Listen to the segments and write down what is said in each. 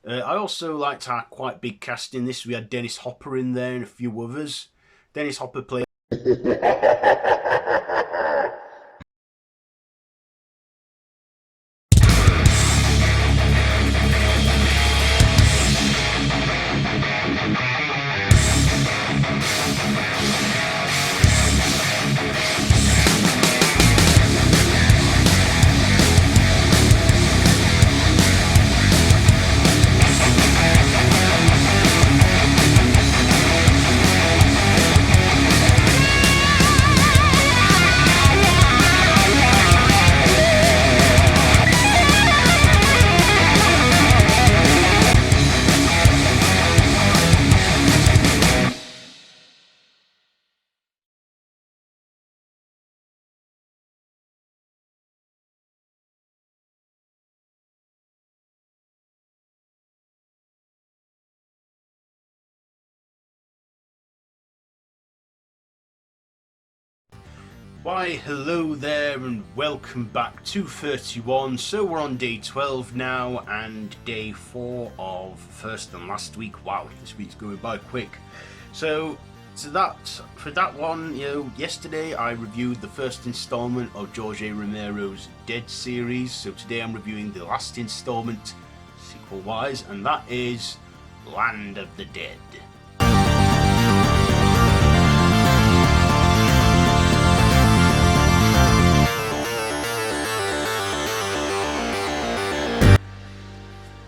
I also liked our quite big cast in this. We had Dennis Hopper in there and a few others. Dennis Hopper played. Why, hello there and welcome back to 31. So we're on day 12 now and day 4 of first and last week. Wow, this week's going by quick. So for that one, yesterday I reviewed the first installment of George A. Romero's Dead series. So today I'm reviewing the last installment, sequel-wise, and that is Land of the Dead.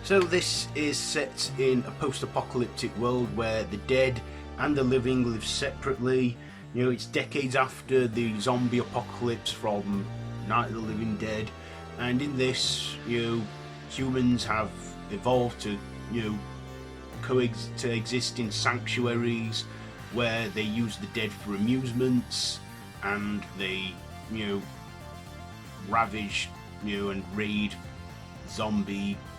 So this is set in a post-apocalyptic world where the dead and the living live separately. It's decades after the zombie apocalypse from Night of the Living Dead, and in this, humans have evolved to, to exist in sanctuaries where they use the dead for amusements, and they, ravage, and raid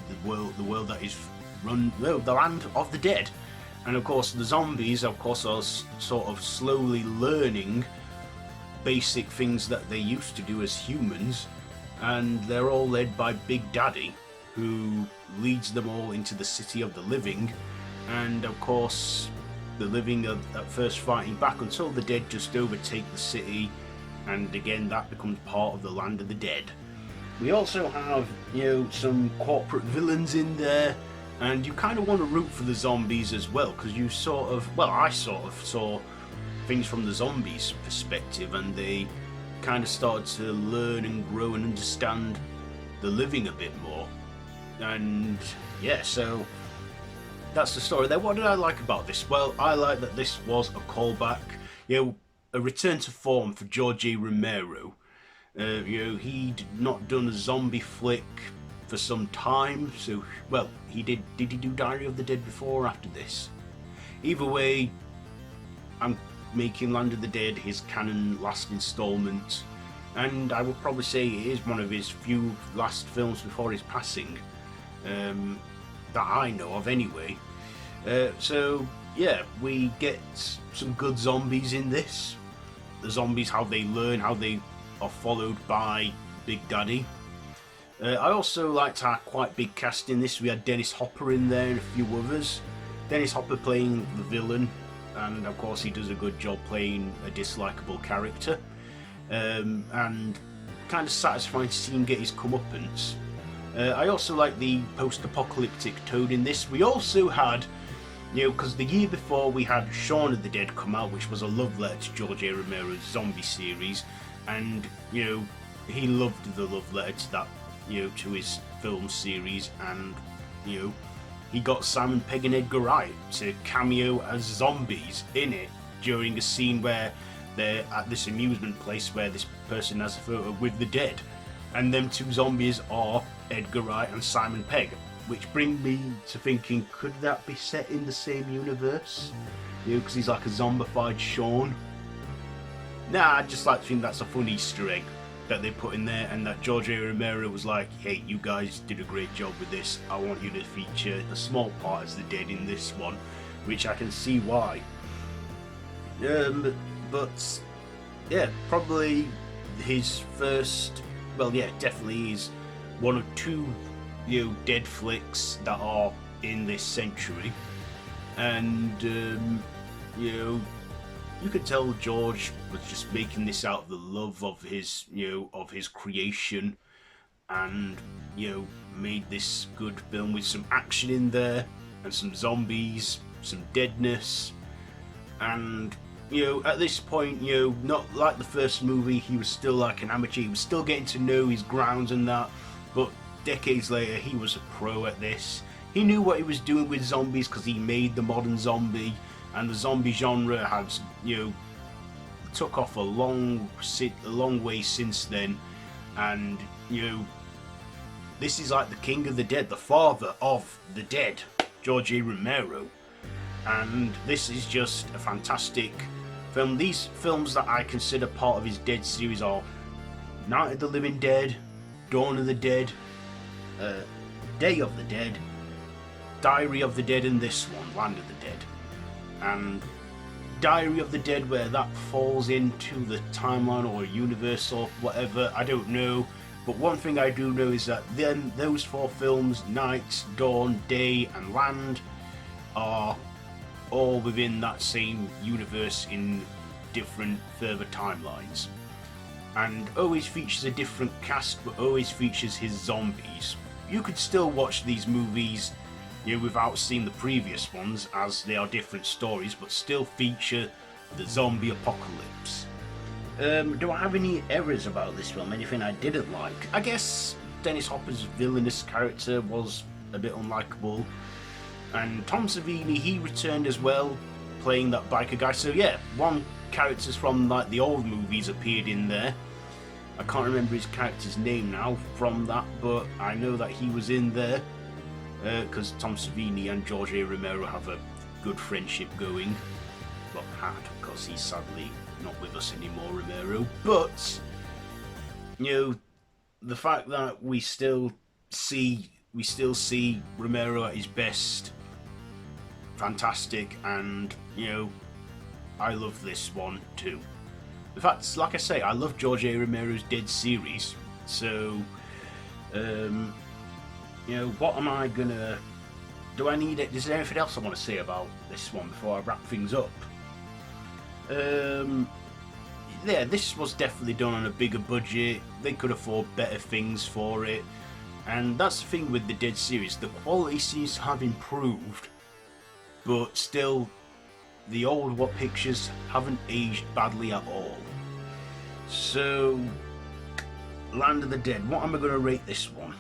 the world that is the land of the dead. And of course the zombies are sort of slowly learning basic things that they used to do as humans, and they're all led by Big Daddy, who leads them all into the city of the living. And of course the living are at first fighting back until the dead just overtake the city, and again that becomes part of the land of the dead. We also have, some corporate villains in there, and you kind of want to root for the zombies as well, because I sort of saw things from the zombies' perspective, and they kind of started to learn and grow and understand the living a bit more. And yeah, so that's the story there. What did I like about this? Well, I like that this was a callback, a return to form for George A. Romero. He'd not done a zombie flick for some time, so, well, did he do Diary of the Dead before or after this? Either way, I'm making Land of the Dead his canon last installment, and I would probably say it is one of his few last films before his passing, that I know of anyway. So, yeah, we get some good zombies in this. The zombies, how they learn, how they are followed by Big Daddy. I also liked our quite big cast in this. We had Dennis Hopper in there and a few others. Dennis Hopper playing the villain, and of course he does a good job playing a dislikable character, and kind of satisfying to see him get his comeuppance. I also like the post-apocalyptic tone in this. We also had, because the year before we had Shaun of the Dead come out, which was a love letter to George A. Romero's zombie series, and he loved the love letter to that, to his film series, and he got Simon Pegg and Edgar Wright to cameo as zombies in it during a scene where they're at this amusement place where this person has a photo with the dead, and them two zombies are Edgar Wright and Simon Pegg, which brings me to thinking, could that be set in the same universe? Because he's like a zombified Shaun. Nah, I just like to think that's a fun Easter egg that they put in there, and that George A. Romero was like, hey, you guys did a great job with this, I want you to feature a small part as the dead in this one, which I can see why. But yeah, probably his first, well yeah, definitely is one of two dead flicks that are in this century, and you know, you could tell George was just making this out of the love of his, of his creation, and made this good film with some action in there and some zombies, some deadness, and at this point, not like the first movie, he was still like an amateur, he was still getting to know his grounds and that, but decades later, he was a pro at this. He knew what he was doing with zombies because he made the modern zombie, and the zombie genre has, took off a long way since then, and, this is like the king of the dead, the father of the dead, George A. Romero, and this is just a fantastic film. These films that I consider part of his Dead series are Night of the Living Dead, Dawn of the Dead, Day of the Dead, Diary of the Dead, and this one, Land of the Dead. And Diary of the Dead, where that falls into the timeline or universe or whatever, I don't know. But one thing I do know is that then those four films, Night, Dawn, Day, and Land, are all within that same universe in different further timelines. And always features a different cast, but always features his zombies. You could still watch these movies without seeing the previous ones, as they are different stories, but still feature the zombie apocalypse. Do I have any errors about this film? Anything I didn't like? I guess Dennis Hopper's villainous character was a bit unlikable. And Tom Savini, he returned as well, playing that biker guy. So yeah, one characters from like the old movies appeared in there. I can't remember his character's name now from that, but I know that he was in there. Because Tom Savini and George A. Romero have a good friendship going. Well, had, because he's sadly not with us anymore, Romero. But, the fact that we still see Romero at his best, fantastic, and, I love this one too. In fact, like I say, I love George A. Romero's Dead series, so, what am I gonna... Do I need it? Is there anything else I want to say about this one before I wrap things up? Yeah, this was definitely done on a bigger budget. They could afford better things for it. And that's the thing with the Dead series. The quality seems to have improved, but still, the old pictures haven't aged badly at all. So, Land of the Dead. What am I going to rate this one?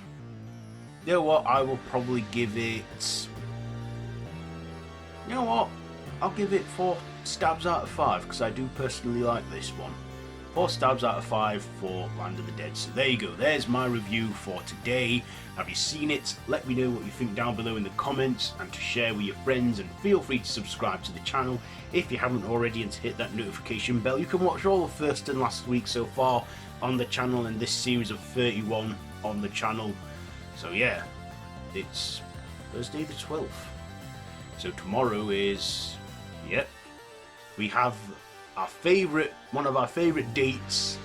You know what, I will probably give it... You know what, I'll give it 4 stabs out of 5, because I do personally like this one. 4 stabs out of 5 for Land of the Dead. So there you go, there's my review for today. Have you seen it? Let me know what you think down below in the comments, and to share with your friends, and feel free to subscribe to the channel if you haven't already, and to hit that notification bell. You can watch all the first and last week so far on the channel, and this series of 31 on the channel. So yeah, it's Thursday the 12th. So tomorrow is, yep, we have our one of our favourite dates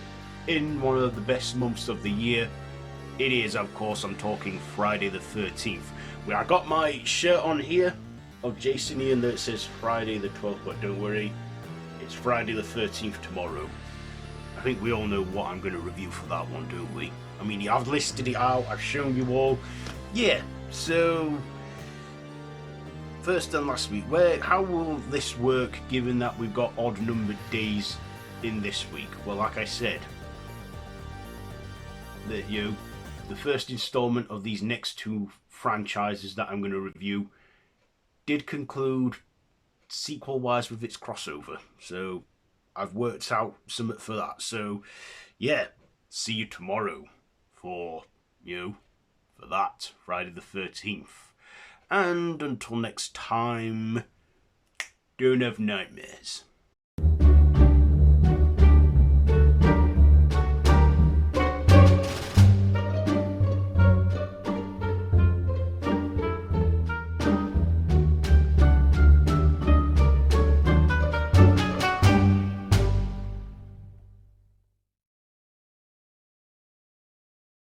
in one of the best months of the year. It is, of course, I'm talking Friday the 13th. Where I got my shirt on here of Jason Ian that says Friday the 12th, but don't worry, it's Friday the 13th tomorrow. I think we all know what I'm going to review for that one, don't we? I mean, I've listed it out, I've shown you all. Yeah, so first and last week, how will this work given that we've got odd numbered days in this week? Well, like I said, that the first installment of these next 2 franchises that I'm going to review did conclude sequel wise with its crossover, so I've worked out something for that. So yeah, see you tomorrow for that, Friday the 13th. And until next time, don't have nightmares.